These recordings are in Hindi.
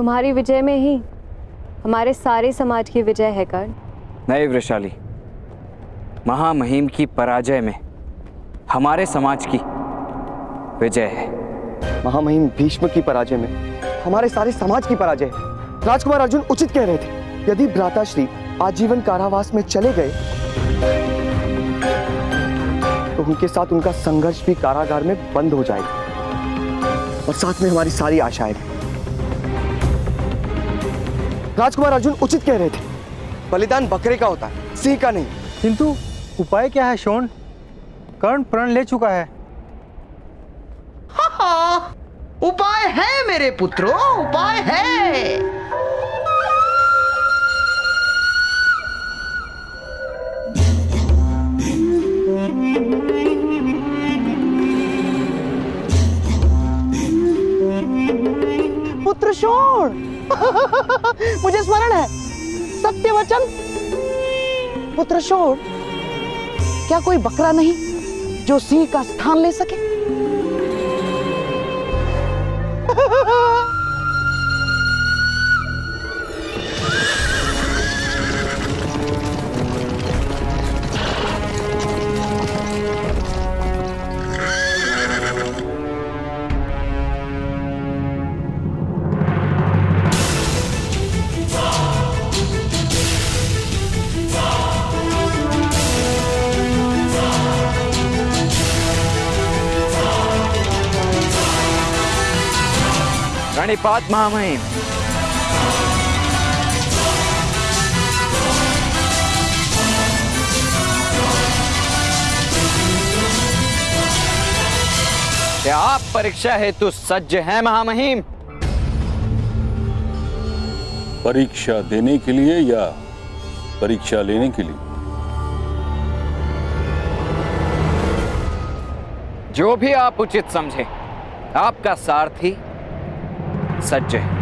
तुम्हारी विजय में ही हमारे सारे समाज की विजय है कर्ण। नहीं वृषाली, महामहिम की पराजय में हमारे समाज की विजय है। महामहिम भीष्म की पराजय में हमारे सारे समाज की पराजय है। राजकुमार अर्जुन उचित कह रहे थे, यदि भ्राताश्री आजीवन कारावास में चले गए तो उनके साथ उनका संघर्ष भी कारागार में बंद हो जाएगा और साथ में हमारी सारी आशाएं भी। राजकुमार अर्जुन उचित कह रहे थे, बलिदान बकरे का होता है, सिंह का नहीं। किंतु उपाय क्या है शोण? कर्ण प्रण ले चुका है। हाँ, उपाय है मेरे पुत्रों, उपाय है। पुत्र शोण मुझे स्मरण है, सत्य वचन। पुत्र शोण, क्या कोई बकरा नहीं जो सिंह का स्थान ले सके? प्रणिपात महामहिम। क्या आप परीक्षा हेतु सज्ज हैं महामहिम? परीक्षा देने के लिए या परीक्षा लेने के लिए? जो भी आप उचित समझे, आपका सारथी सज्ज है।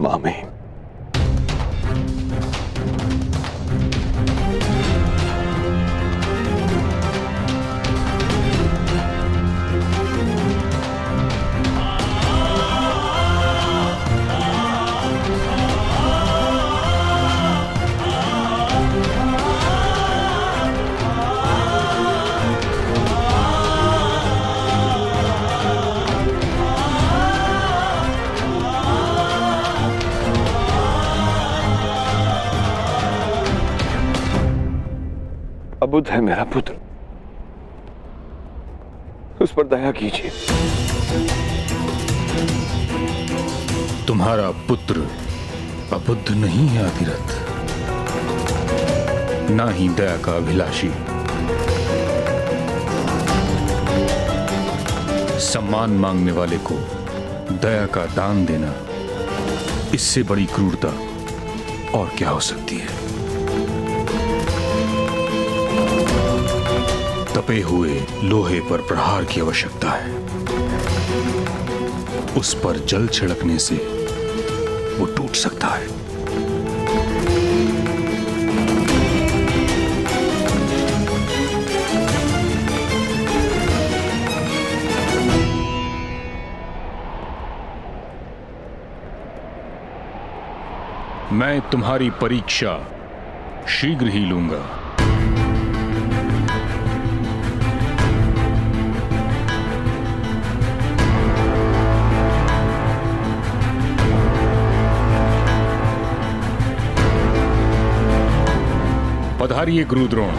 महामहिम, अबुध है मेरा पुत्र, उस पर दया कीजिए। तुम्हारा पुत्र अबुद्ध नहीं है अधिरथ, ना ही दया का अभिलाषी। सम्मान मांगने वाले को दया का दान देना, इससे बड़ी क्रूरता और क्या हो सकती है? तपे हुए लोहे पर प्रहार की आवश्यकता है, उस पर जल छिड़कने से वो टूट सकता है। मैं तुम्हारी परीक्षा शीघ्र ही लूंगा। पधारिए गुरुद्रोण।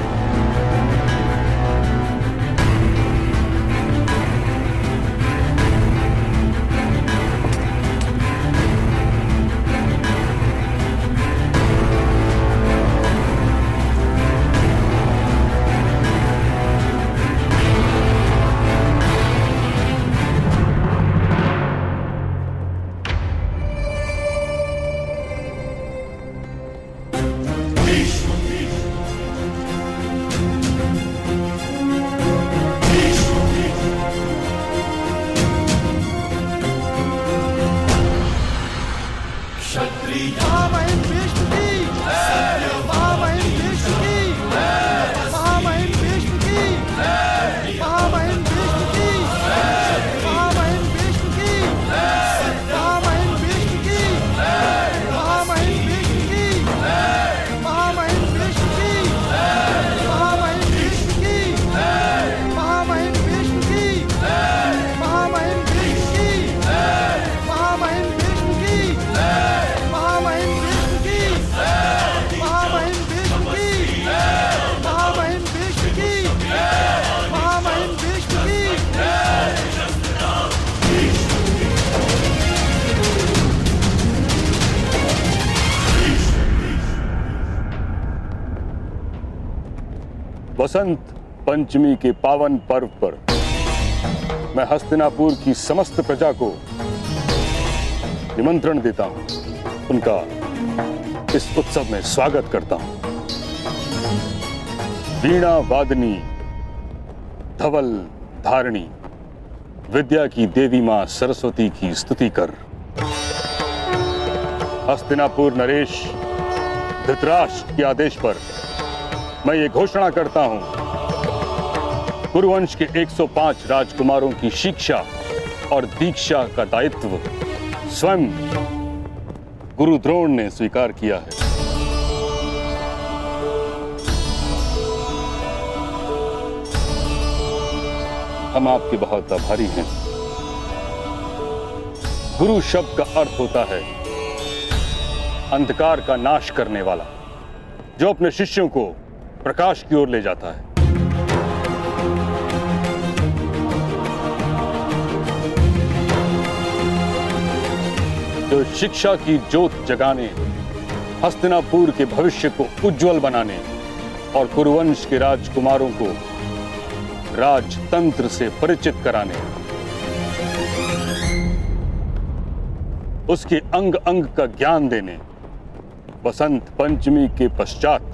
वसंत पंचमी के पावन पर्व पर मैं हस्तिनापुर की समस्त प्रजा को निमंत्रण देता हूं, उनका इस उत्सव में स्वागत करता हूं। वीणा वादनी, धवल धारणी, विद्या की देवी मां सरस्वती की स्तुति कर। हस्तिनापुर नरेश धृतराष्ट्र के आदेश पर मैं ये घोषणा करता हूं, कुरुवंश के 105 राजकुमारों की शिक्षा और दीक्षा का दायित्व स्वयं गुरु द्रोण ने स्वीकार किया है। हम आपके बहुत आभारी हैं। गुरु शब्द का अर्थ होता है अंधकार का नाश करने वाला, जो अपने शिष्यों को प्रकाश की ओर ले जाता है। जो शिक्षा की ज्योत जगाने, हस्तिनापुर के भविष्य को उज्जवल बनाने और कुरुवंश के राजकुमारों को राजतंत्र से परिचित कराने, उसके अंग अंग का ज्ञान देने वसंत पंचमी के पश्चात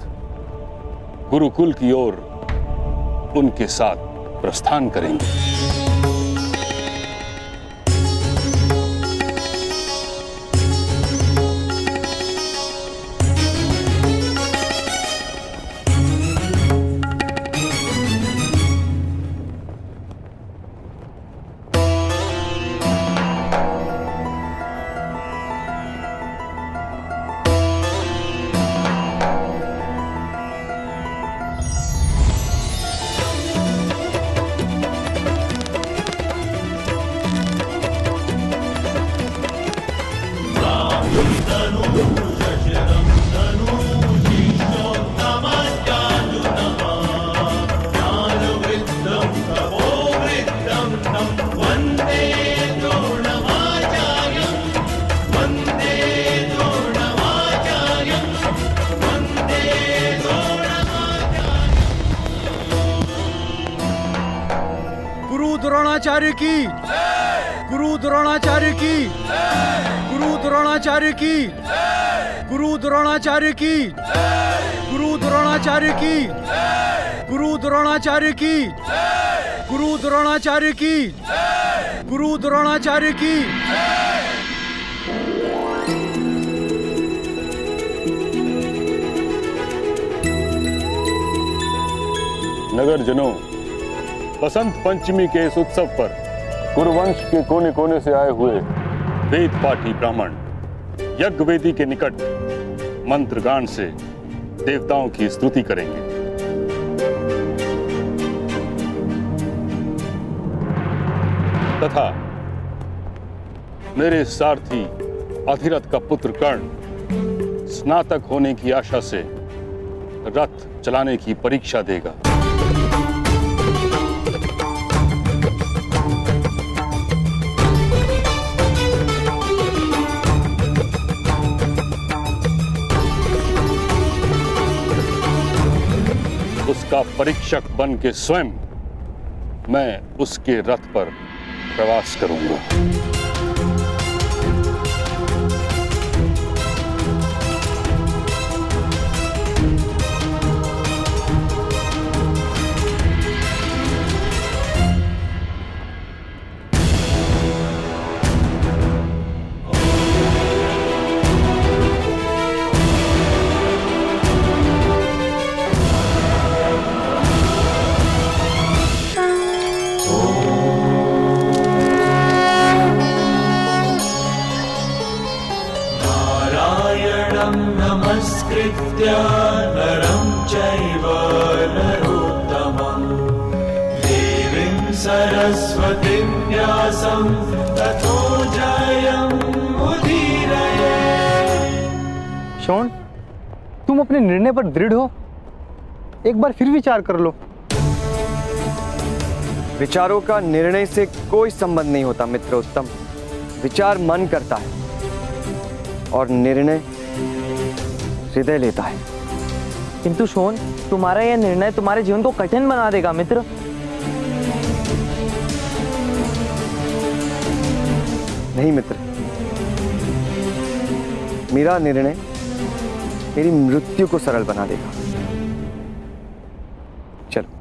गुरुकुल की ओर उनके साथ प्रस्थान करेंगे। द्रोणाचार्य की, गुरु द्रोणाचार्य की, गुरु द्रोणाचार्य की, गुरु द्रोणाचार्य की, गुरु द्रोणाचार्य की, गुरु द्रोणाचार्य की, गुरु द्रोणाचार्य की, गुरु द्रोणाचार्य की। नगरजनों, बसंत पंचमी के इस उत्सव पर कुरुवंश के कोने कोने से आए हुए वेद पाठी ब्राह्मण यज्ञ वेदी के निकट मंत्रगान से देवताओं की स्तुति करेंगे। तथा मेरे सारथी अधिरथ का पुत्र कर्ण स्नातक होने की आशा से रथ चलाने की परीक्षा देगा। उसका परीक्षक बन के स्वयं मैं उसके रथ पर प्रवास करूंगा। नमस्कृत्य नरं चैव नरोत्तमं देवीं सरस्वतीं व्यासं ततो जयमुदीरये। शॉन, तुम अपने निर्णय पर दृढ़ हो? एक बार फिर विचार कर लो। विचारों का निर्णय से कोई संबंध नहीं होता मित्रोत्तम। विचार मन करता है और निर्णय हृदय लेता है। किंतु शॉन, तुम्हारा यह निर्णय तुम्हारे जीवन को कठिन बना देगा मित्र। नहीं मित्र, मेरा निर्णय मेरी मृत्यु को सरल बना देगा। चलो।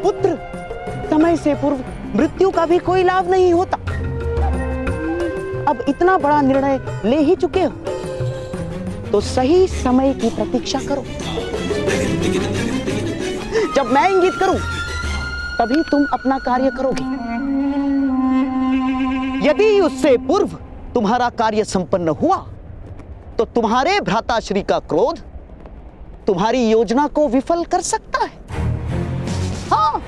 पुत्र, समय से पूर्व मृत्यु का भी कोई लाभ नहीं होता। अब इतना बड़ा निर्णय ले ही चुके हो तो सही समय की प्रतीक्षा करो। जब मैं इंगित करूं तभी तुम अपना कार्य करोगे। यदि उससे पूर्व तुम्हारा कार्य संपन्न हुआ तो तुम्हारे भ्राताश्री का क्रोध तुम्हारी योजना को विफल कर सकता है। हाँ,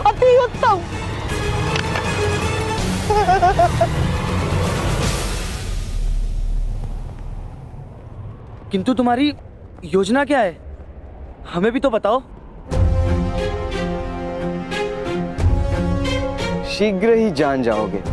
अति उत्तम। किंतु तुम्हारी योजना क्या है, हमें भी तो बताओ। शीघ्र ही जान जाओगे।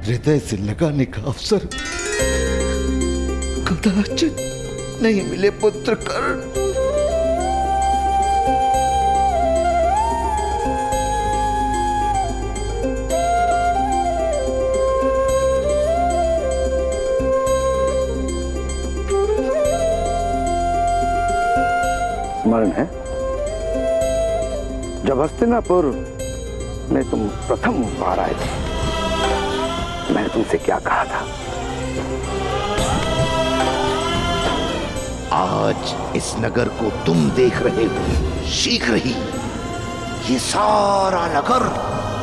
हृदय से लगाने का अवसर कदाचित नहीं मिले पुत्र कर्ण। स्मरण है जब हस्तिनापुर में तुम प्रथम बार आए थे, मैंने तुमसे क्या कहा था? आज इस नगर को तुम देख रहे हो, शीघ्र ही ये सारा नगर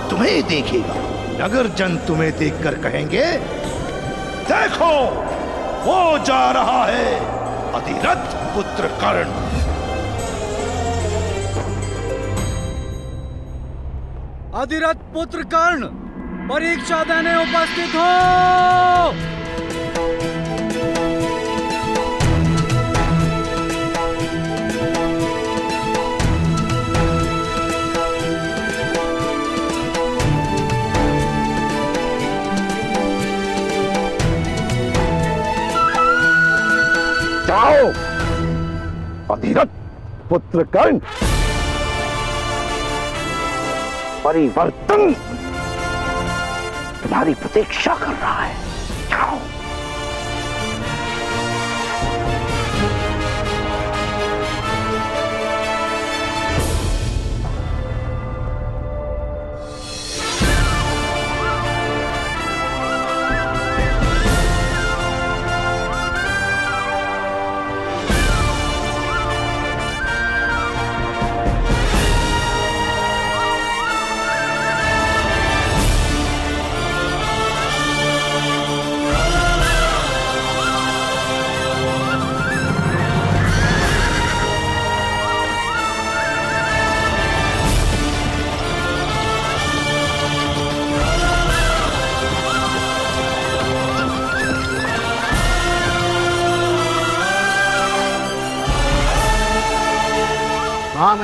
तुम्हें देखेगा। नगर जन तुम्हें देखकर कहेंगे, देखो वो जा रहा है अधिरथ पुत्र कर्ण। अधिरथ पुत्र कर्ण परीक्षा देने उपस्थित हो। जाओ अधिरथ पुत्र कर्ण, परिवर्तन तुम्हारी प्रतीक्षा कर रहा है। जाओ।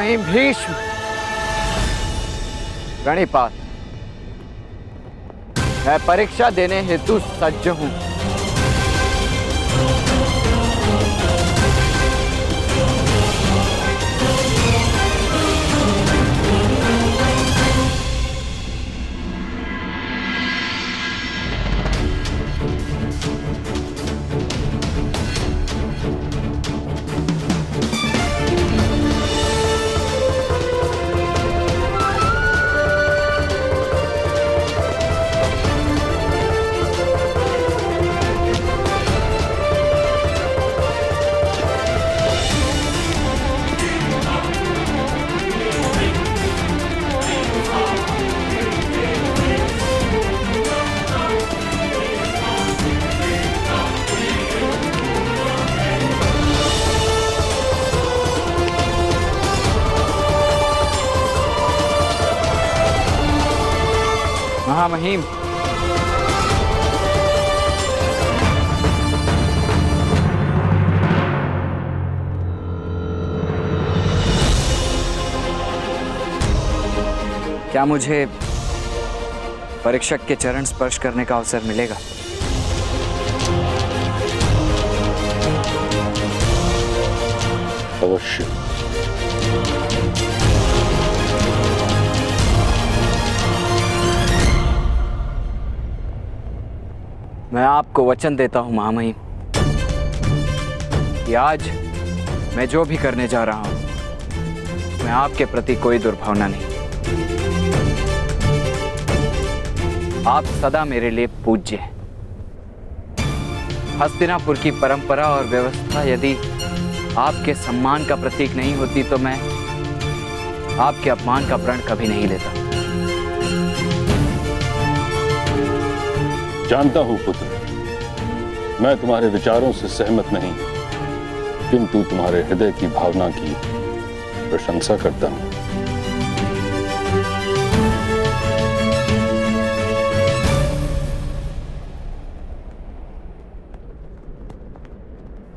महामहिम भीष्म, गणिपाल, मैं परीक्षा देने हेतु सज्ज हूं। महामहिम, क्या मुझे परीक्षक के चरण स्पर्श करने का अवसर मिलेगा? अवश्य। मैं आपको वचन देता हूं महामहिम कि आज मैं जो भी करने जा रहा हूं, मैं आपके प्रति कोई दुर्भावना नहीं। आप सदा मेरे लिए पूज्य हैं। हस्तिनापुर की परंपरा और व्यवस्था यदि आपके सम्मान का प्रतीक नहीं होती तो मैं आपके अपमान का प्रण कभी नहीं लेता। जानता हूं पुत्र, मैं तुम्हारे विचारों से सहमत नहीं, किंतु तुम्हारे हृदय की भावना की प्रशंसा करता हूं।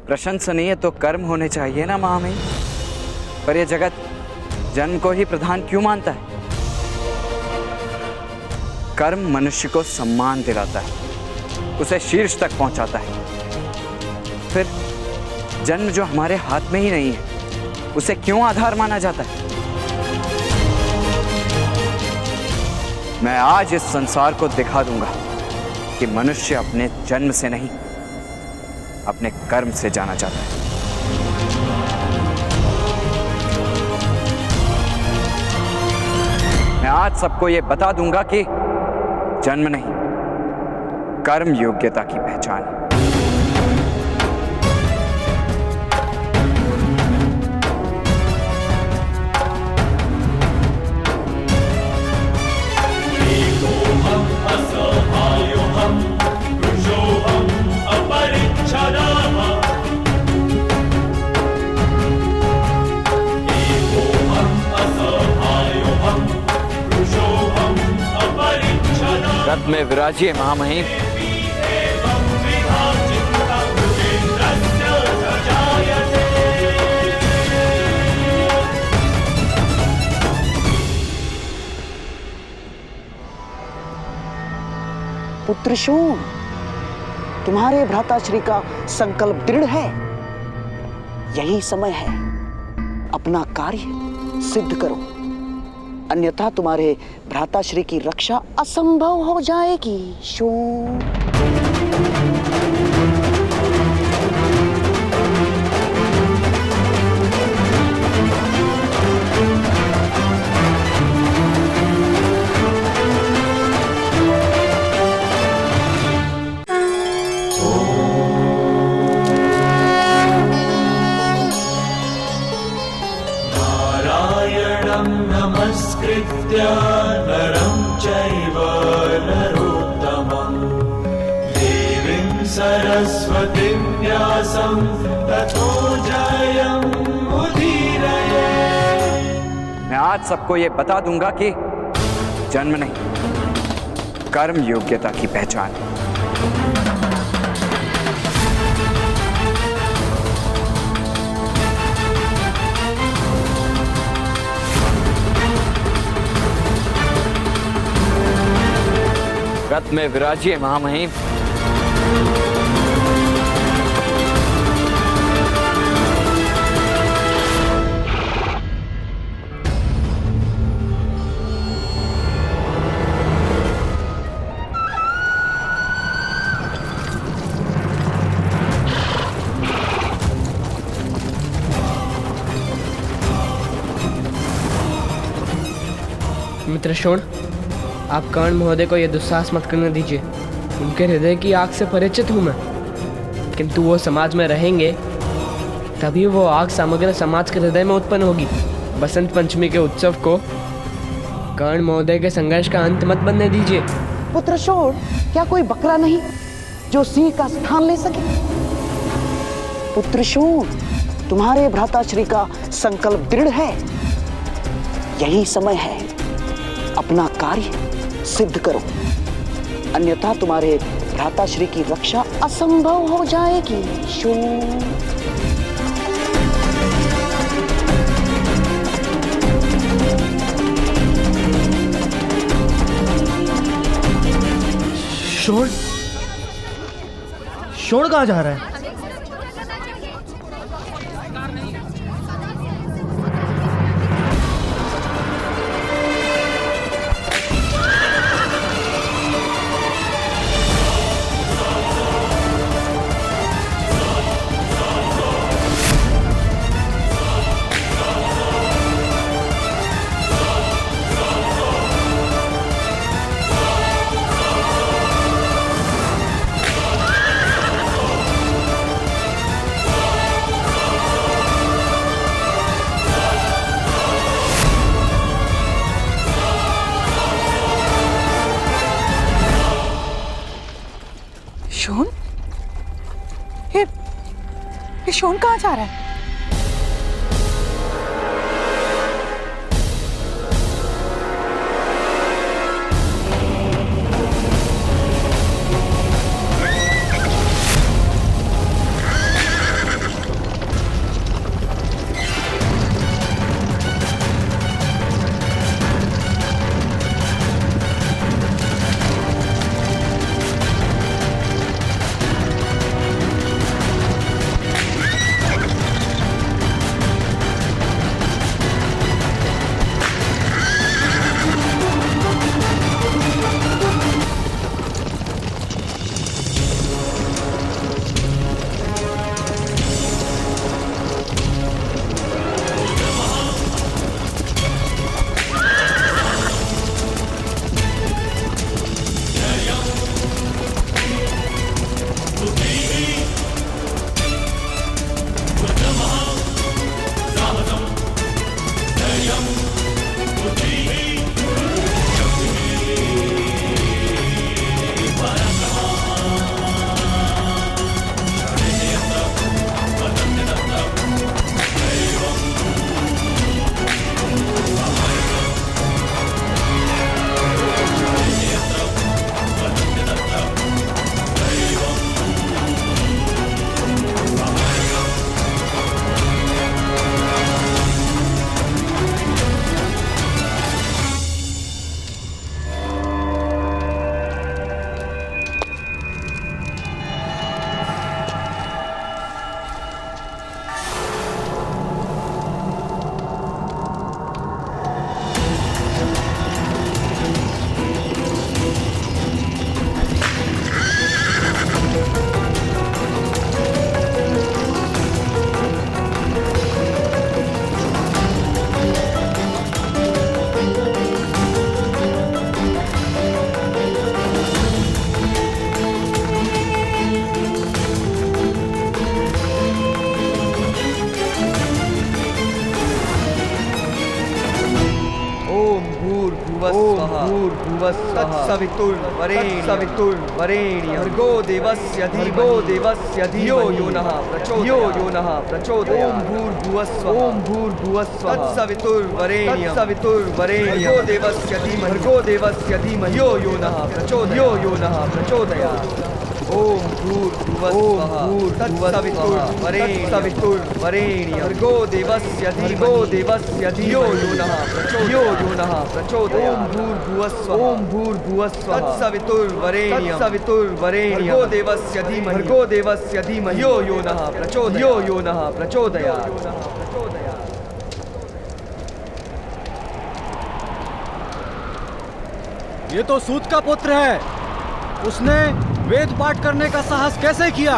प्रशंसनीय तो कर्म होने चाहिए ना महामहिम, पर यह जगत जन्म को ही प्रधान क्यों मानता है? कर्म मनुष्य को सम्मान दिलाता है, उसे शीर्ष तक पहुंचाता है। फिर जन्म जो हमारे हाथ में ही नहीं है, उसे क्यों आधार माना जाता है? मैं आज इस संसार को दिखा दूंगा कि मनुष्य अपने जन्म से नहीं, अपने कर्म से जाना जाता है। मैं आज सबको यह बता दूंगा कि जन्म नहीं, कर्म योग्यता की पहचान है। रथ में विराजिए महामहिम। पुत्र शोण, तुम्हारे भ्राताश्री का संकल्प दृढ़ है। यही समय है, अपना कार्य सिद्ध करो, अन्यथा तुम्हारे भ्राताश्री की रक्षा असंभव हो जाएगी। शोण। नमस्कृत्य नरं चैव नरोत्तमं देवीं सरस्वतीं व्यासं ततो जयमुदीरये। मैं आज सबको ये बता दूंगा कि जन्म नहीं, कर्म योग्यता की पहचान है। रथ में विराजिए महामहिम। मित्र शोण, आप कर्ण महोदय को यह दुस्साहस मत करने दीजिए। उनके हृदय की आग से परिचित हूँ मैं, किंतु वो समाज में रहेंगे तभी वो आग समग्र समाज के हृदय में उत्पन्न होगी। बसंत पंचमी के उत्सव को कर्ण महोदय के संघर्ष का अंत मत बनने दीजिए। पुत्र शोण, क्या कोई बकरा नहीं जो सिंह का स्थान ले सके? पुत्र शोण, तुम्हारे भ्राताश्री का संकल्प दृढ़ है। यही समय है, अपना कार्य सिद्ध करो, अन्यथा तुम्हारे भ्राताश्री की रक्षा असंभव हो जाएगी। शोण, शोण, शोण कहाँ जा रहा है? शोण? ये शोण कहाँ जा रहा है? तत्सवितुर्वरेण्यं भर्गो देवस्य धियो यो नः प्रचोदयात्। ओम भूर्भुवस्सुः तत्सवितुर्वरेण्यं भर्गो देवस्य धीमहि यो नः प्रचोदयात्। ओम भूर्भुवः तत्सवितुर्वरेण्यं भर्गो देवस्य धियो यो नः प्रचोदयात् ओम भूर्भुवस्सुः तत्सवितुर्वरेण्यं भर्गो देवस्य धीमहि यो नः प्रचोदयात्। ये तो सूत का पुत्र है। उसने वेद पाठ करने का साहस कैसे किया?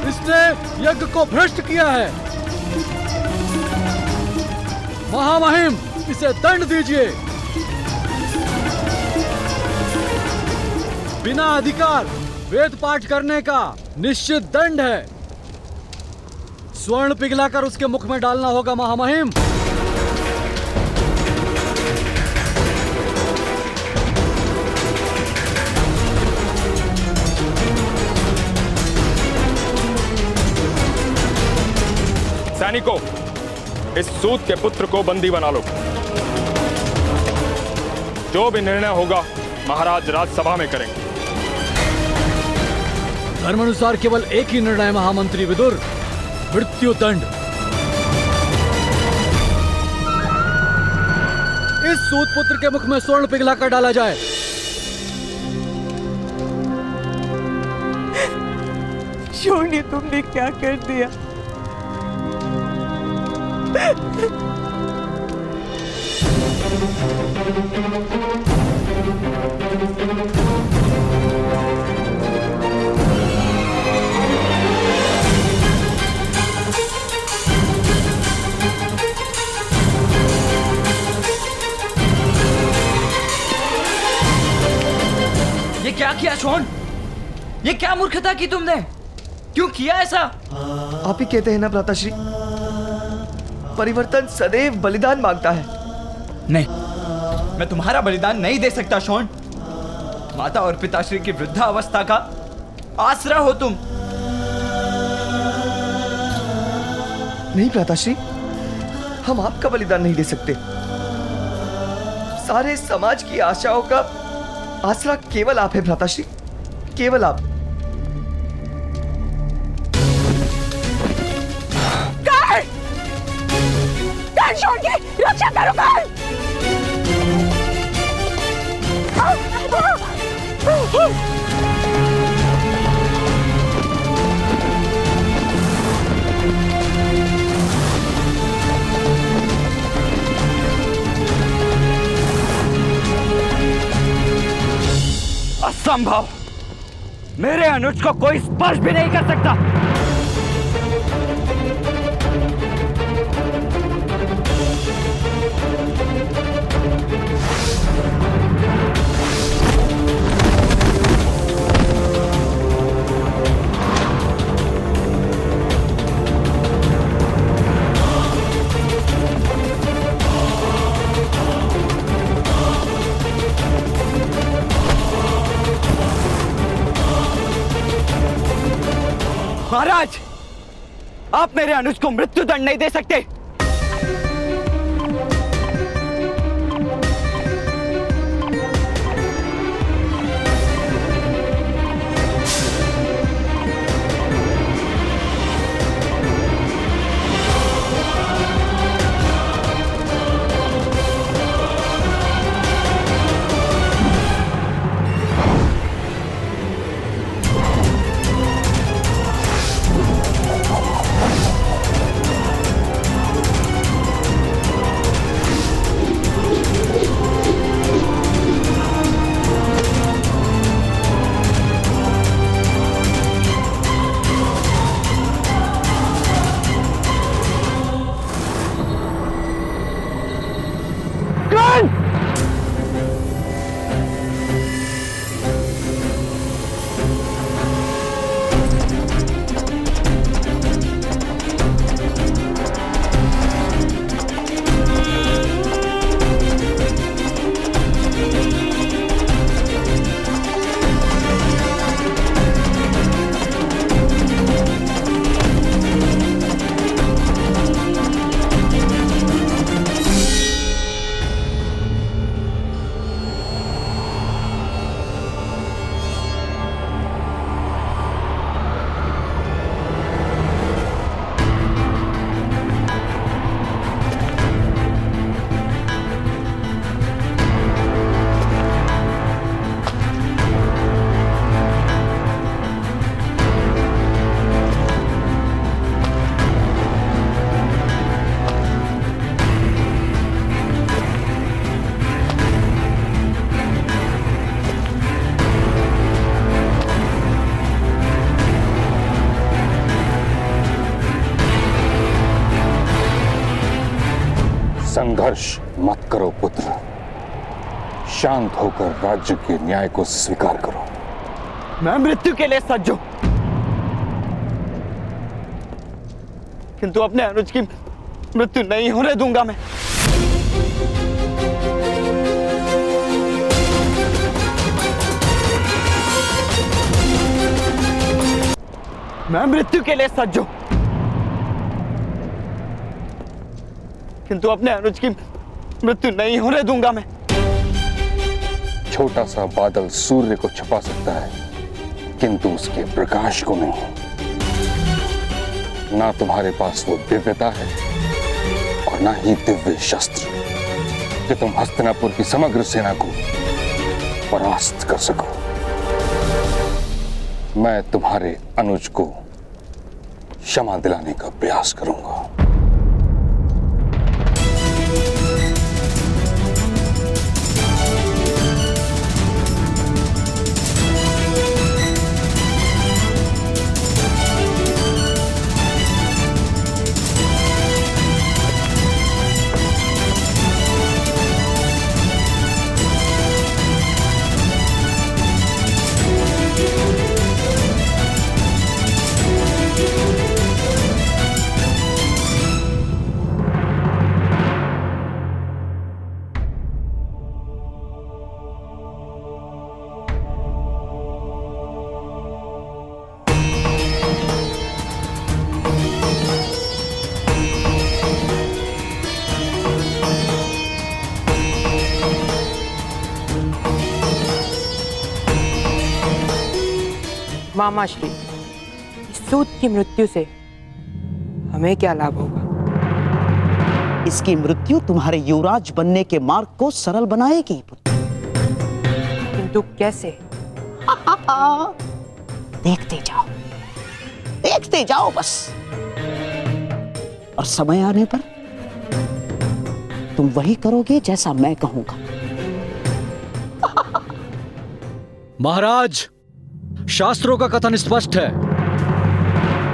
इसने यज्ञ को भ्रष्ट किया है। महामहिम, इसे दंड दीजिए। बिना अधिकार वेद पाठ करने का निश्चित दंड है। स्वर्ण पिघलाकर उसके मुख में डालना होगा महामहिम। सैनिकों, इस सूत के पुत्र को बंदी बना लो। जो भी निर्णय होगा महाराज राजसभा में करेंगे। धर्मानुसार केवल एक ही निर्णय महामंत्री विदुर, मृत्यु दंड। इस सूत पुत्र के मुख में स्वर्ण पिघलाकर डाला जाए। शोनी, तुमने क्या कर दिया? ये क्या किया शोन? ये क्या मूर्खता की तुमने? क्यों किया ऐसा? आप ही कहते हैं ना भ्राताश्री, परिवर्तन सदैव बलिदान मांगता है। नहीं, मैं तुम्हारा बलिदान नहीं दे सकता शोन। माता और पिताश्री की वृद्धावस्था का आसरा हो तुम। नहीं भ्राताश्री, हम आपका बलिदान नहीं दे सकते। सारे समाज की आशाओं का आसरा केवल आप है भ्राताश्री, केवल आप। शोन की रक्षा करो। असंभव! मेरे अनुज को कोई स्पर्श भी नहीं कर सकता। महाराज, आप मेरे अनुज को मृत्यु दंड नहीं दे सकते। संघर्ष मत करो पुत्र, शांत होकर राज्य के न्याय को स्वीकार करो। मैं मृत्यु के लिए सज्ज हूं, किंतु अपने अनुज की मृत्यु नहीं होने दूंगा। मैं मृत्यु के लिए सज्ज हूं, किंतु अपने अनुज की मृत्यु नहीं होने दूंगा मैं। छोटा सा बादल सूर्य को छुपा सकता है, किंतु उसके प्रकाश को नहीं। ना तुम्हारे पास वो दिव्यता है और ना ही दिव्य शस्त्र कि तुम हस्तिनापुर की समग्र सेना को परास्त कर सको। मैं तुम्हारे अनुज को क्षमा दिलाने का प्रयास करूंगा। मामा श्री, इस सूत की मृत्यु से हमें क्या लाभ होगा? इसकी मृत्यु तुम्हारे युवराज बनने के मार्ग को सरल बनाएगी पुत्र। किंतु कैसे? देखते जाओ बस, और समय आने पर तुम वही करोगे जैसा मैं कहूंगा। महाराज, शास्त्रों का कथन स्पष्ट है,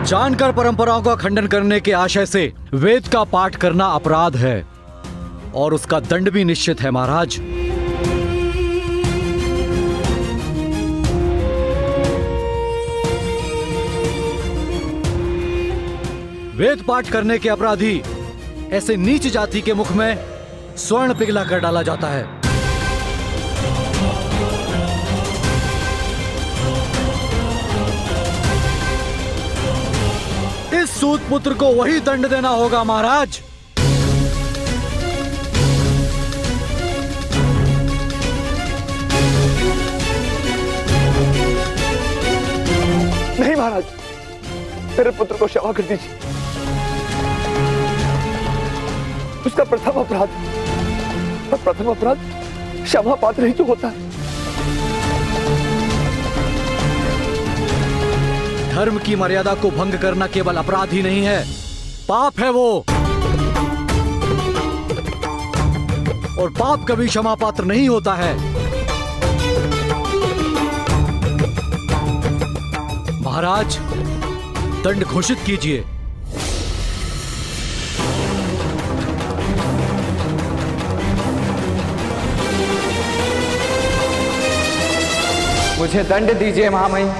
जानकर परंपराओं का खंडन करने के आशय से वेद का पाठ करना अपराध है और उसका दंड भी निश्चित है। महाराज, वेद पाठ करने के अपराधी ऐसे नीच जाति के मुख में स्वर्ण पिघला कर डाला जाता है। इस सूत पुत्र को वही दंड देना होगा। महाराज, नहीं महाराज, मेरे पुत्र को क्षमा कर दीजिए। उसका प्रथम अपराध क्षमा पात्र ही तो होता है। धर्म की मर्यादा को भंग करना केवल अपराध ही नहीं है, पाप है वो, और पाप कभी क्षमा पात्र नहीं होता है। महाराज, दंड घोषित कीजिए। मुझे दंड दीजिए महामहिम।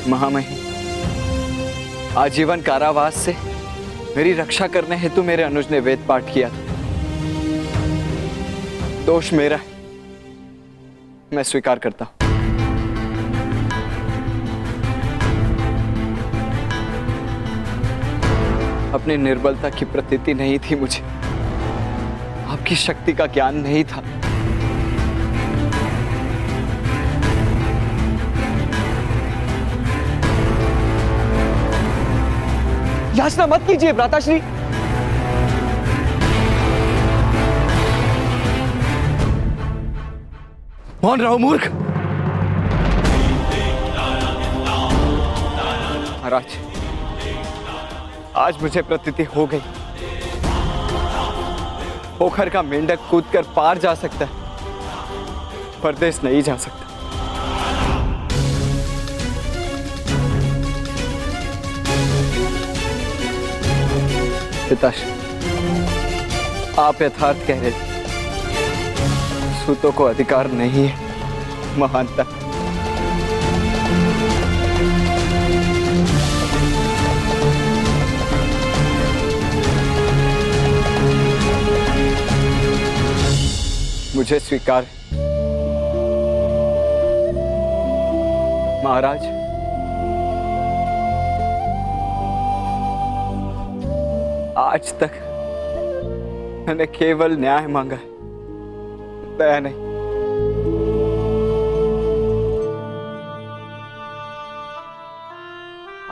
महामहिम, आजीवन कारावास से मेरी रक्षा करने हेतु मेरे अनुज ने वेद पाठ किया था। दोष मेरा है, मैं स्वीकार करता हूं। अपनी निर्बलता की प्रतीति नहीं थी मुझे, आपकी शक्ति का ज्ञान नहीं था। याचना मत कीजिए भ्राताश्री। मौन रहो मूर्ख। महाराज, आज मुझे प्रतीति हो गई, पोखर का मेंढक कूदकर पार जा सकता है, परदेश नहीं जा सकता। पिताश्री, आप यथार्थ कह रहे थे, सूतों को अधिकार नहीं है महानता। मुझे स्वीकार है। महाराज, आज तक मैंने केवल न्याय मांगा है, दया नहीं।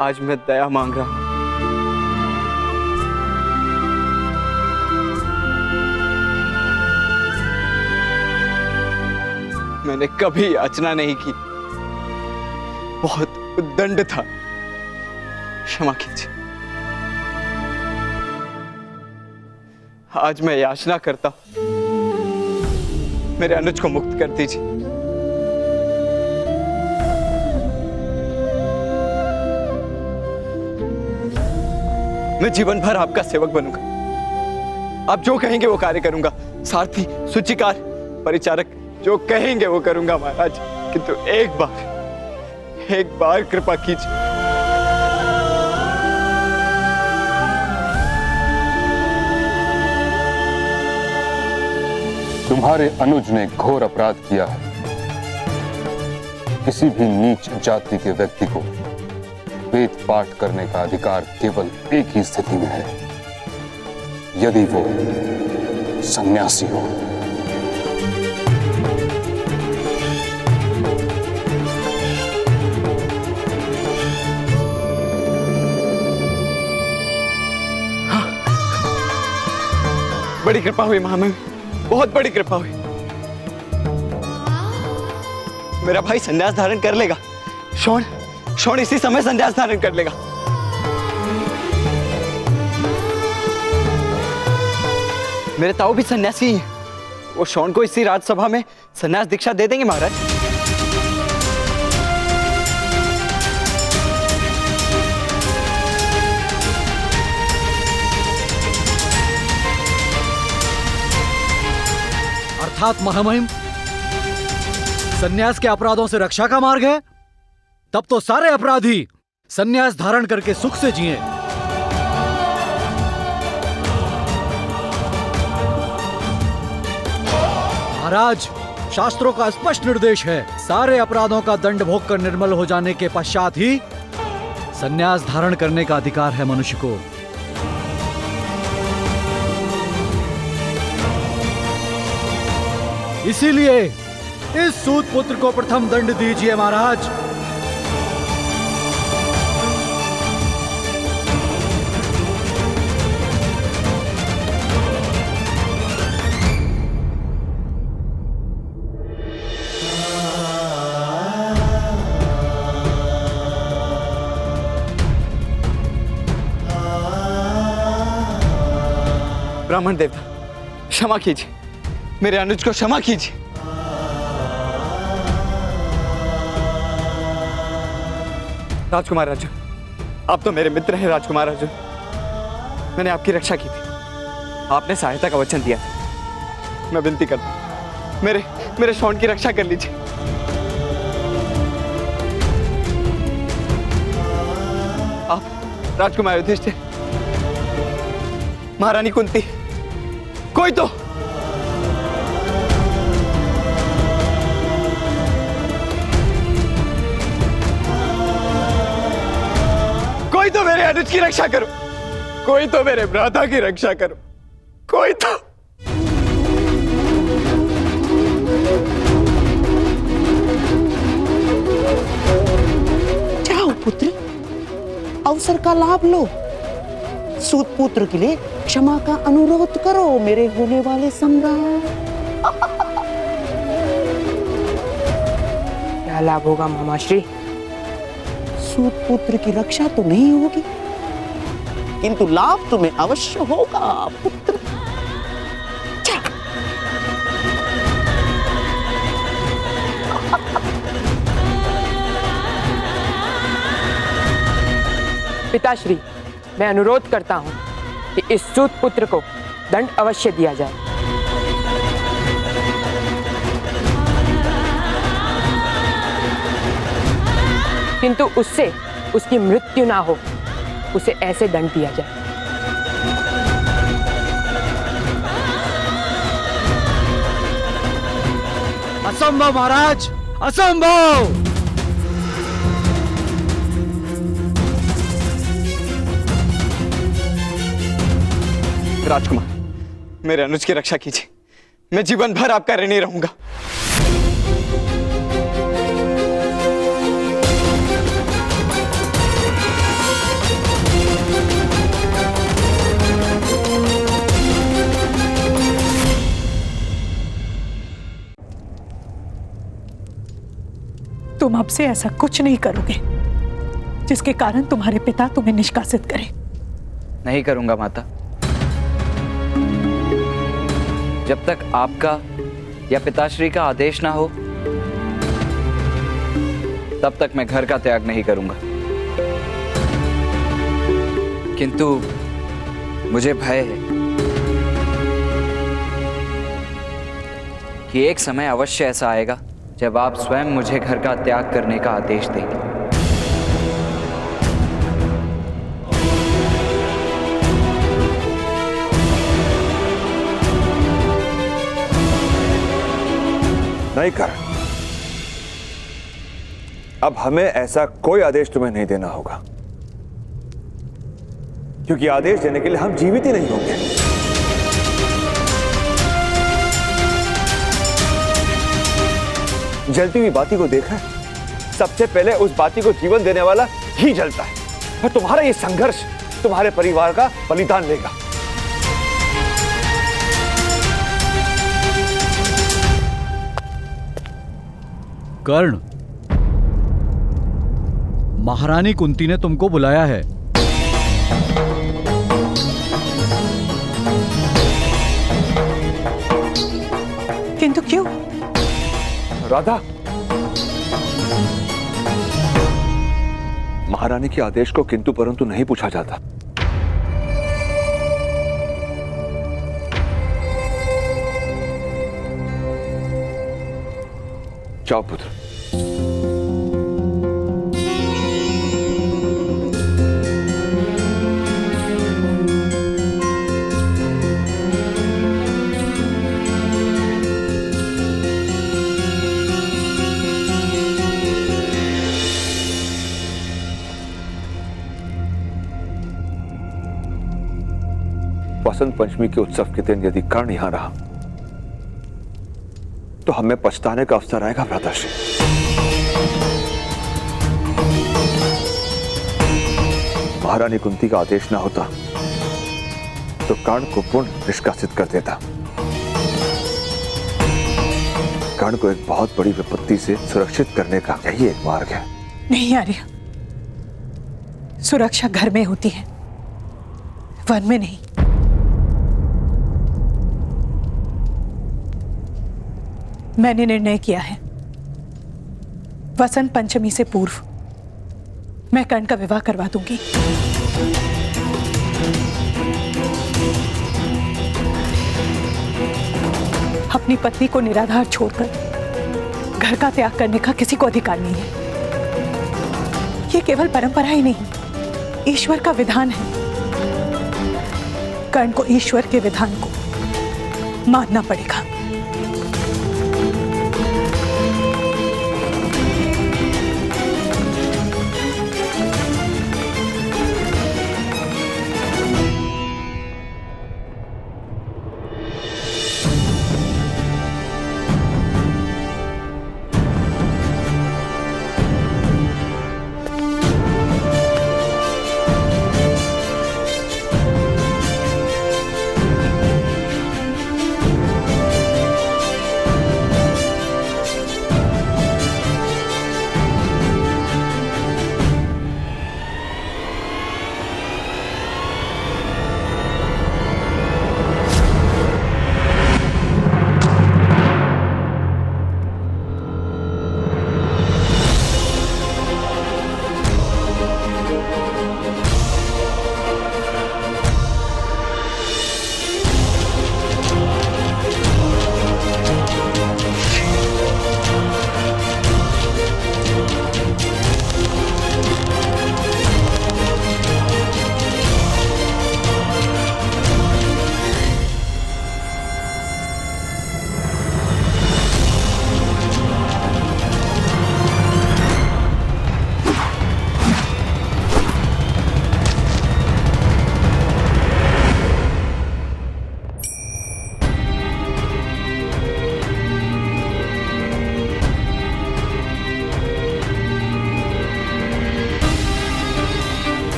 आज मैं दया मांग रहा हूं। मैंने कभी याचना नहीं की, बहुत उद्दंड था, क्षमा कीजिए। आज मैं याचना करता हूं, मेरे अनुज को मुक्त कर दीजिए। मैं जीवन भर आपका सेवक बनूंगा, आप जो कहेंगे वो कार्य करूंगा, सारथी, सूचीकार, परिचारक जो कहेंगे वो करूंगा महाराज। किंतु एक बार कृपा कीजिए। तुम्हारे अनुज ने घोर अपराध किया है। किसी भी नीच जाति के व्यक्ति को वेद पाठ करने का अधिकार केवल एक ही स्थिति में है, यदि वो सन्यासी हो। बड़ी कृपा हुई महामहिम, बहुत बड़ी कृपा हुई। मेरा भाई संन्यास धारण कर लेगा। शोण इसी समय संन्यास धारण कर लेगा। मेरे ताऊ भी सन्यासी हैं, वो शोण को इसी राजसभा में संन्यास दीक्षा दे देंगे महाराज। अर्थात महामहिम, सन्यास के अपराधों से रक्षा का मार्ग है। तब तो सारे अपराधी सन्यास धारण करके सुख से जिएं। महाराज, शास्त्रों का स्पष्ट निर्देश है, सारे अपराधों का दंड भोग कर निर्मल हो जाने के पश्चात ही सन्यास धारण करने का अधिकार है मनुष्य को। इसीलिए इस सूत पुत्र को प्रथम दंड दीजिए महाराज। ब्राह्मण देवता, क्षमा कीजिए, मेरे अनुज को क्षमा कीजिए। राजकुमार अर्जुन, आप तो मेरे मित्र हैं। राजकुमार अर्जुन, मैंने आपकी रक्षा की थी, आपने सहायता का वचन दिया था। मैं विनती करता हूं, मेरे शोण की रक्षा कर लीजिए। आप राजकुमार युधिष्ठिर, महारानी कुंती, कोई तो मेरे अनुज की रक्षा करो, कोई तो मेरे भ्राता की रक्षा करो, कोई तो। जाओ पुत्र, अवसर का लाभ लो, सूत पुत्र के लिए क्षमा का अनुरोध करो मेरे होने वाले सम्राट। क्या लाभ होगा मामाश्री? सूत पुत्र की रक्षा तो नहीं होगी, किंतु लाभ तुम्हें अवश्य होगा पुत्र। पिताश्री, मैं अनुरोध करता हूँ कि इस सूत पुत्र को दंड अवश्य दिया जाए। किंतु उससे उसकी मृत्यु ना हो, उसे ऐसे दंड दिया जाए। असंभव महाराज, असंभव। राजकुमार, मेरे अनुज की रक्षा कीजिए, मैं जीवन भर आपका ऋणी रहूंगा। तुम अब से ऐसा कुछ नहीं करोगे जिसके कारण तुम्हारे पिता तुम्हें निष्कासित करें। नहीं करूंगा माता। जब तक आपका या पिताश्री का आदेश ना हो, तब तक मैं घर का त्याग नहीं करूंगा। किंतु मुझे भय है कि एक समय अवश्य ऐसा आएगा जब आप स्वयं मुझे घर का त्याग करने का आदेश देंगे। नहीं कर, अब हमें ऐसा कोई आदेश तुम्हें नहीं देना होगा, क्योंकि आदेश देने के लिए हम जीवित ही नहीं होंगे। जलती हुई बाती को देखा, सबसे पहले उस बाती को जीवन देने वाला ही जलता है, और तुम्हारा ये संघर्ष तुम्हारे परिवार का बलिदान लेगा। कर्ण, महारानी कुंती ने तुमको बुलाया है। किंतु क्यों? राधा, महारानी के आदेश को किंतु परंतु नहीं पूछा जाता। जाओ पुत्र। वसंत पंचमी के उत्सव के दिन यदि कर्ण यहां रहा तो हमें पछताने का अवसर आएगा भ्राताश्री। महारानी कुंती का आदेश ना होता तो कर्ण को पूर्ण निष्कासित कर देता। कर्ण को एक बहुत बड़ी विपत्ति से सुरक्षित करने का यही एक मार्ग है। नहीं आर्य, सुरक्षा घर में होती है, वन में नहीं। मैंने निर्णय किया है, वसंत पंचमी से पूर्व मैं कर्ण का विवाह करवा दूंगी। अपनी पत्नी को निराधार छोड़कर घर का त्याग करने का किसी को अधिकार नहीं है। ये केवल परंपरा ही नहीं, ईश्वर का विधान है। कर्ण को ईश्वर के विधान को मानना पड़ेगा।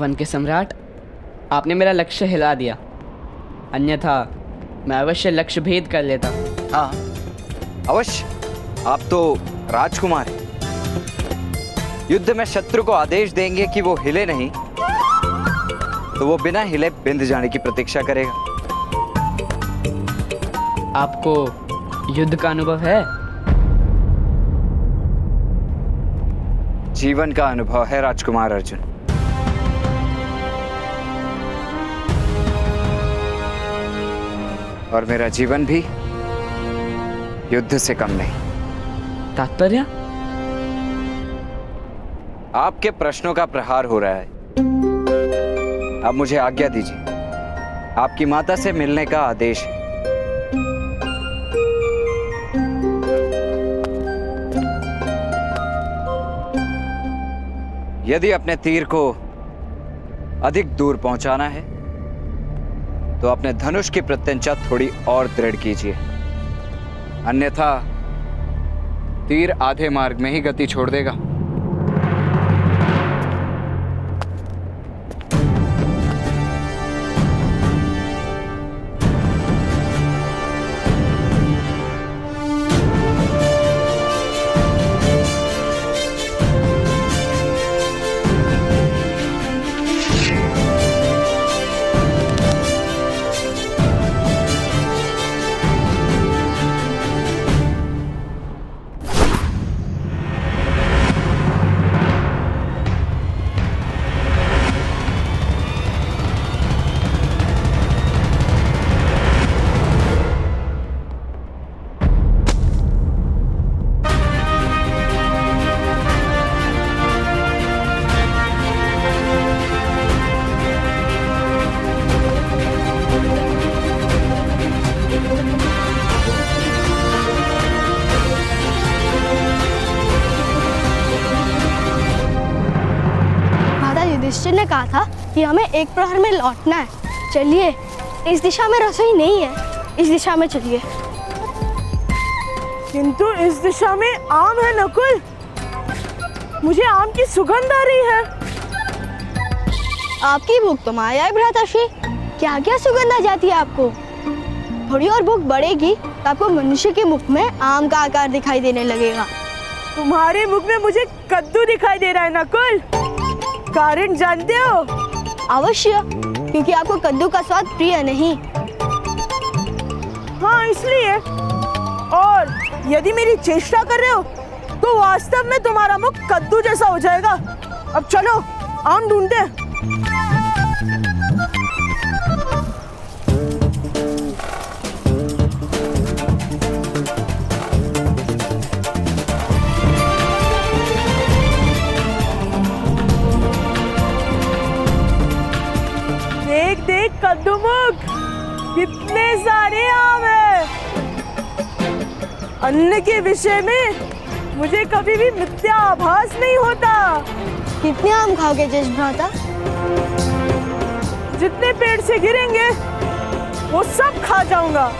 वन के सम्राट, आपने मेरा लक्ष्य हिला दिया, अन्यथा मैं अवश्य लक्ष्य भेद कर लेता। हाँ अवश्य, आप तो राजकुमार हैं। युद्ध में शत्रु को आदेश देंगे कि वो हिले नहीं, तो वो बिना हिले बिंद जाने की प्रतीक्षा करेगा। आपको युद्ध का अनुभव है? जीवन का अनुभव है राजकुमार अर्जुन। और मेरा जीवन भी युद्ध से कम नहीं। तात्पर्य? आपके प्रश्नों का प्रहार हो रहा है। अब मुझे आज्ञा दीजिए, आपकी माता से मिलने का आदेश है। यदि अपने तीर को अधिक दूर पहुंचाना है तो अपने धनुष की प्रत्यंचा थोड़ी और दृढ़ कीजिए, अन्यथा तीर आधे मार्ग में ही गति छोड़ देगा। युधिष्ठिर ने कहा था कि हमें एक प्रहर में लौटना है। चलिए, इस दिशा में रसोई नहीं है, इस दिशा में चलिए। किंतु इस दिशा में आम है नकुल, मुझे आम की सुगंध आ रही है। आपकी भूख तो माया है भ्राताश्री, क्या क्या सुगंध आ जाती है आपको। थोड़ी और भूख बढ़ेगी तो आपको मनुष्य के मुख में आम का आकार दिखाई देने लगेगा। तुम्हारे मुख में मुझे कद्दू दिखाई दे रहा है नकुल, कारण जानते हो? अवश्य, क्योंकि आपको कद्दू का स्वाद प्रिय नहीं। हाँ इसलिए, और यदि मेरी चेष्टा कर रहे हो तो वास्तव में तुम्हारा मुख कद्दू जैसा हो जाएगा। अब चलो आम ढूंढते हैं। देख देख कद्दूमुख, कितने सारे आम हैं। अन्न के विषय में मुझे कभी भी मिथ्या आभास नहीं होता। कितने आम खाओगे जज भ्राता? जितने पेड़ से गिरेंगे वो सब खा जाऊंगा।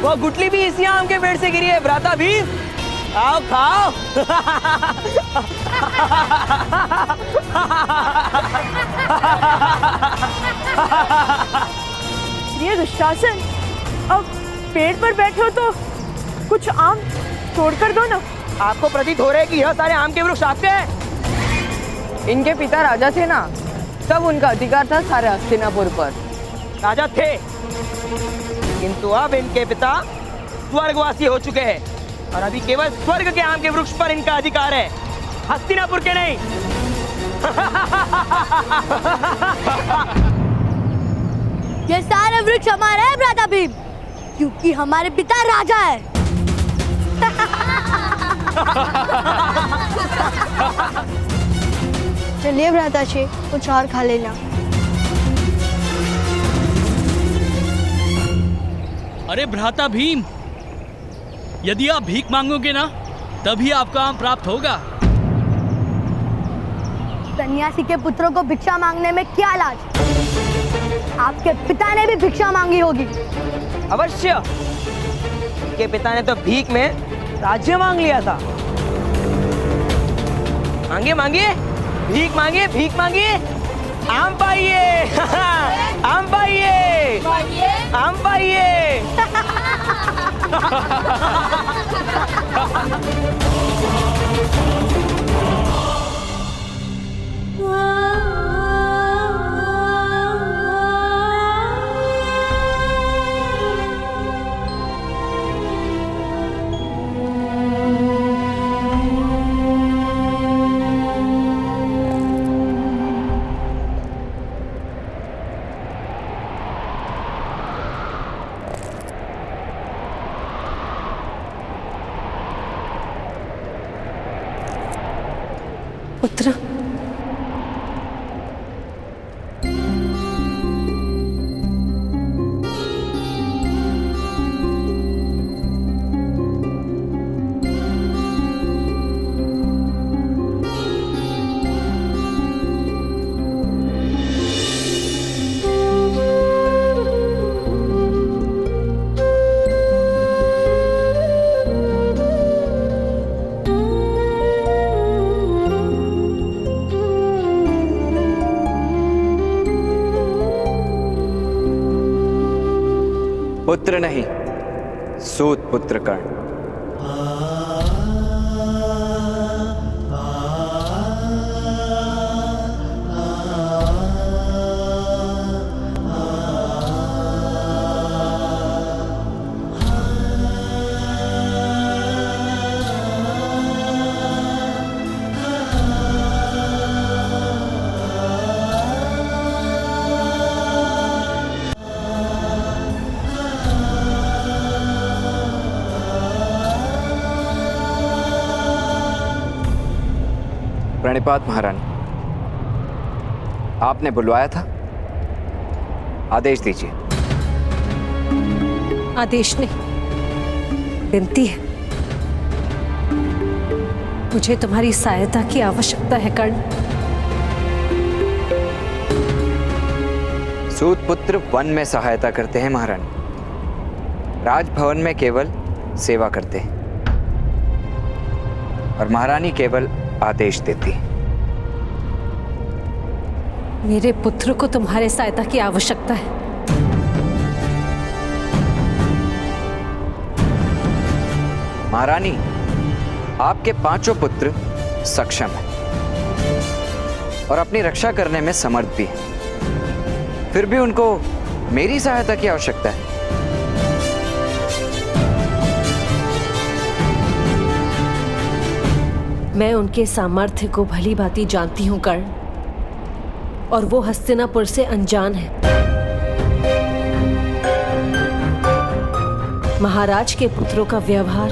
वो गुटली भी इसी आम के पेड़ से गिरी है भ्राता भीम, आओ खाओ। ये दुशासन, अब पेड़ पर बैठे हो तो कुछ आम तोड़ कर दो ना। आपको प्रतीत हो रहा है कि यह सारे आम के वृक्ष आपके हैं? इनके पिता राजा थे ना, तब उनका अधिकार था सारे हस्तिनापुर पर। राजा थे, किंतु अब इनके पिता स्वर्गवासी हो चुके हैं और अभी केवल स्वर्ग के आम के वृक्ष पर इनका अधिकार है, हस्तिनापुर के नहीं। ये सारे वृक्ष हमारे हैं भ्राता भीम, क्योंकि हमारे पिता राजा है। चलिए भ्राताश्री, कुछ और खा लेना। अरे भ्राता भीम, यदि आप भीख मांगोगे ना तभी आपको आम प्राप्त होगा। सन्यासी के पुत्रों को भिक्षा मांगने में क्या लाज? आपके पिता ने भी भिक्षा मांगी होगी। अवश्य। के पिता ने तो भीख में राज्य मांग लिया था। मांगे मांगे, भीख मांगे, भीख मांगिए, आम पाइए। आम पाइए, आम पाइए। पुत्र, पुत्र नहीं, सूत पुत्र कर्ण। प्रणिपात महारानी, आपने बुलवाया था, आदेश दीजिए। आदेश नहीं, विनती है। मुझे तुम्हारी सहायता की आवश्यकता है कर्ण। सूत पुत्र वन में सहायता करते हैं महारानी, राजभवन में केवल सेवा करते हैं और महारानी केवल आदेश देती। मेरे पुत्र को तुम्हारे सहायता की आवश्यकता है। महारानी, आपके पांचों पुत्र सक्षम हैं और अपनी रक्षा करने में समर्थ भी हैं। फिर भी उनको मेरी सहायता की आवश्यकता है। मैं उनके सामर्थ्य को भली भांति जानती हूं कर्ण, और वो हस्तिनापुर से अनजान है। महाराज के पुत्रों का व्यवहार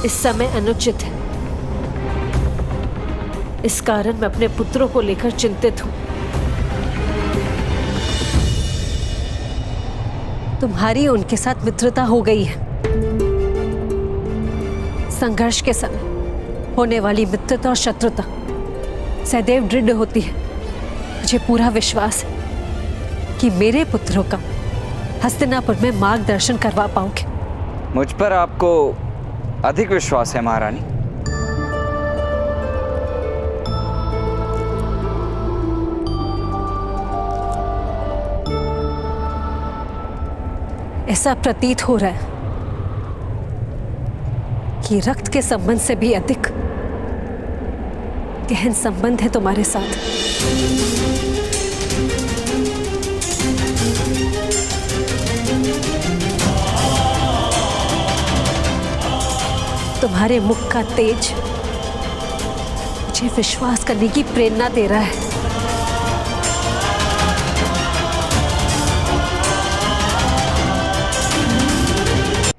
इस समय अनुचित है। इस कारण मैं अपने पुत्रों को लेकर चिंतित हूं। तुम्हारी उनके साथ मित्रता हो गई है। संघर्ष के समय होने वाली मित्रता और शत्रुता सदैव दृढ़ होती है। मुझे पूरा विश्वास है कि मेरे पुत्रों का हस्तिनापुर में मार्गदर्शन करवा पाओगे। मुझ पर आपको अधिक विश्वास है महारानी। ऐसा प्रतीत हो रहा है कि रक्त के संबंध से भी अधिक गहन संबंध है तुम्हारे साथ। तुम्हारे मुख का तेज मुझे विश्वास करने की प्रेरणा दे रहा है।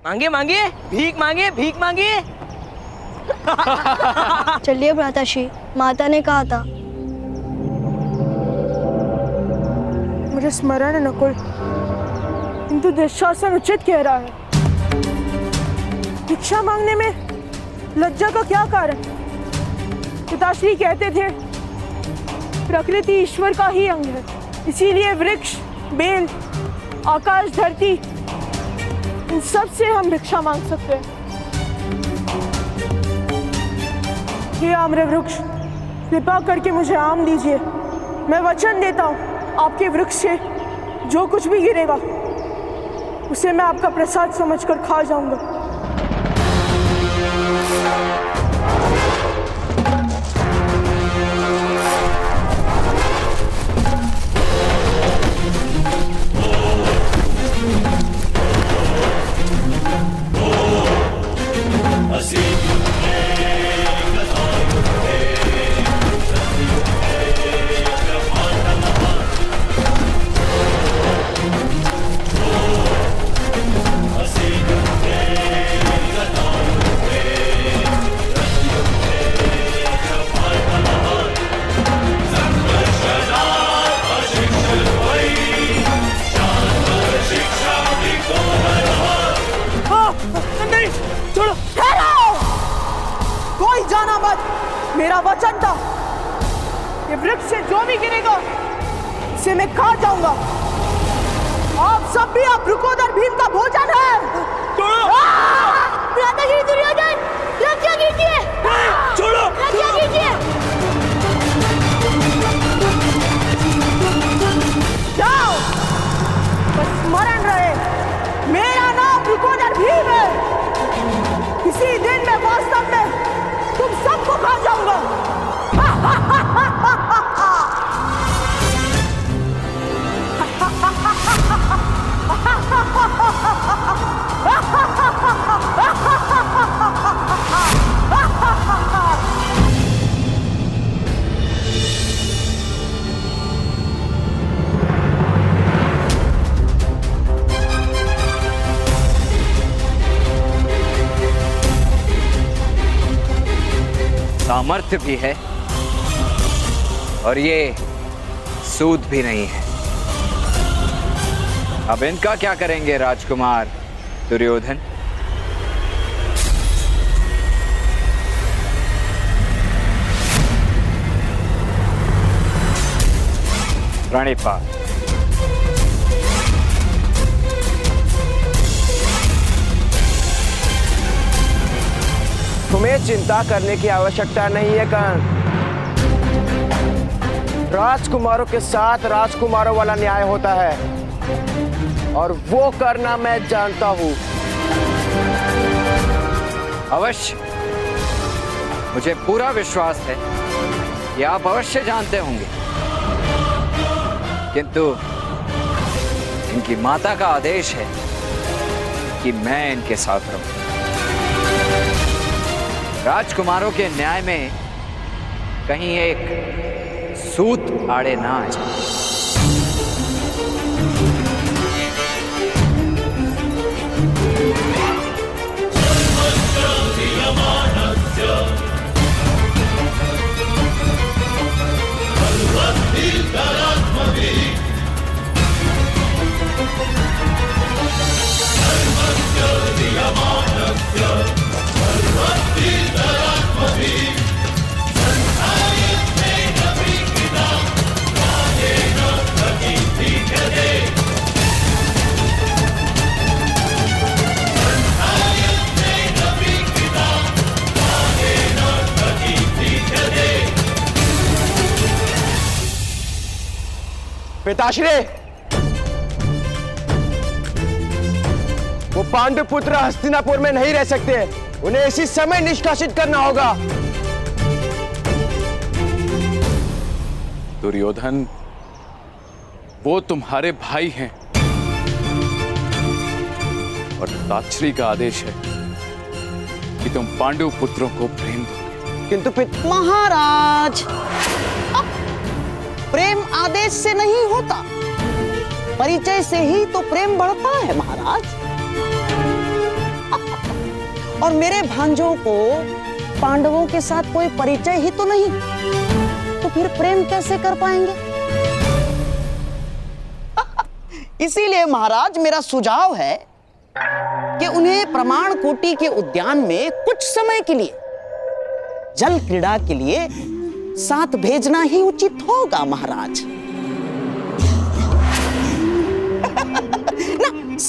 मांगे मांगे, भीख मांगे, भीख मांगे। चलिए भ्राताश्री, माता ने कहा था। मुझे स्मरण है नकुल, किंतु दुशासन उचित कह रहा है। भिक्षा मांगने में लज्जा का क्या कारण? पिताश्री कहते थे प्रकृति ईश्वर का ही अंग है, इसीलिए वृक्ष, बेल आकाश, धरती, इन सब से हम भिक्षा मांग सकते हैं। ये आम्र वृक्ष, कृपा करके मुझे आम दीजिए। मैं वचन देता हूँ, आपके वृक्ष से जो कुछ भी गिरेगा उसे मैं आपका प्रसाद समझकर खा जाऊंगा। कोई जाना मत, मेरा वचन था कि वृक्ष से जो भी गिरेगा उसे मैं खा जाऊंगा। आप सब भी आप रुकोदर भीम का भोजन है। भ्राताश्री दुर्योधन, रक्षा कीजिए। छोड़ो, रक्षा कीजिए। जाओ, बस स्मरण रहे, मेरा नाम रुकोदर भीम है। इसी दिन में वास्तव में तुम सबको खा जाऊंगा। सामर्थ्य भी है और ये सूद भी नहीं है। अब इनका क्या करेंगे राजकुमार दुर्योधन? प्रणिपात। तुम्हें चिंता करने की आवश्यकता नहीं है कर्ण। राजकुमारों के साथ राजकुमारों वाला न्याय होता है और वो करना मैं जानता हूं। अवश्य, मुझे पूरा विश्वास है कि आप अवश्य जानते होंगे, किंतु इनकी माता का आदेश है कि मैं इनके साथ रहूं। राजकुमारों के न्याय में कहीं एक सूत आड़े ना आ जाए। पिताश्री, वो पांडु पुत्र हस्तिनापुर में नहीं रह सकते। उन्हें इसी समय निष्कासित करना होगा। दुर्योधन, वो तुम्हारे भाई हैं और ताक्षरी का आदेश है कि तुम पांडु पुत्रों को प्रेम दो। किंतु महाराज, प्रेम आदेश से नहीं होता, परिचय से ही तो प्रेम बढ़ता है महाराज। और मेरे भांजों को पांडवों के साथ कोई परिचय ही तो नहीं, तो फिर प्रेम कैसे कर पाएंगे? इसीलिए महाराज मेरा सुझाव है कि उन्हें प्रमाण कोटि के उद्यान में कुछ समय के लिए जल क्रीड़ा के लिए साथ भेजना ही उचित होगा महाराज।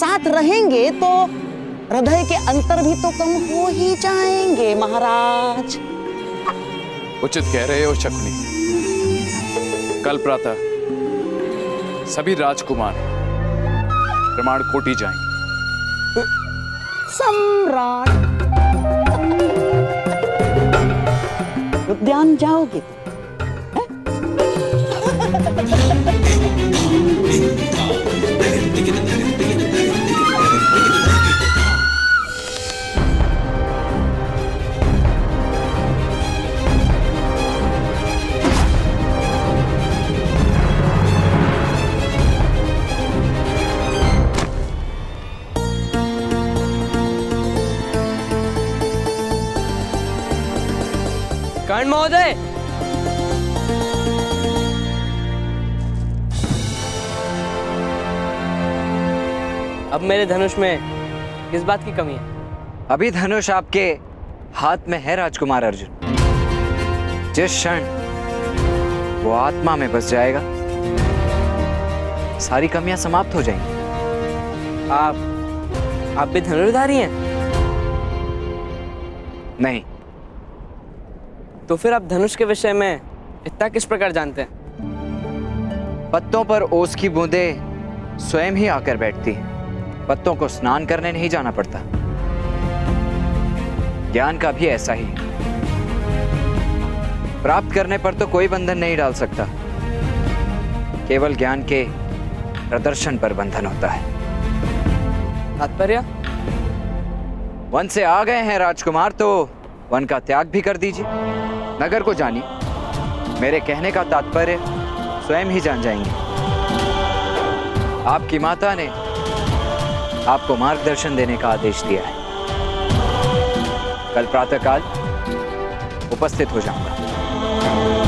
साथ रहेंगे तो हृदय के अंतर भी तो कम हो ही जाएंगे महाराज। उचित कह रहे हो शकुनी। कल प्रातः सभी राजकुमार प्रमाण कोटि जाएंगे। सम्राट, उद्यान जाओगे? कर्ण महोदय, अब मेरे धनुष में किस बात की कमी है? अभी धनुष आपके हाथ में है राजकुमार अर्जुन। जिस क्षण वो आत्मा में बस जाएगा, सारी कमियां समाप्त हो जाएंगी। आप भी धनुर्धारी हैं? नहीं। तो फिर आप धनुष के विषय में इतना किस प्रकार जानते हैं? पत्तों पर ओस की बूंदें स्वयं ही आकर बैठती हैं। पत्तों को स्नान करने नहीं जाना पड़ता। ज्ञान का भी ऐसा ही। प्राप्त करने पर तो कोई बंधन नहीं डाल सकता, केवल ज्ञान के प्रदर्शन पर बंधन होता है। तात्पर्य? वन से आ गए हैं राजकुमार, तो वन का त्याग भी कर दीजिए। नगर को जानिए। मेरे कहने का तात्पर्य स्वयं ही जान जाएंगे। आपकी माता ने आपको मार्गदर्शन देने का आदेश दिया है। कल प्रातःकाल उपस्थित हो जाऊंगा।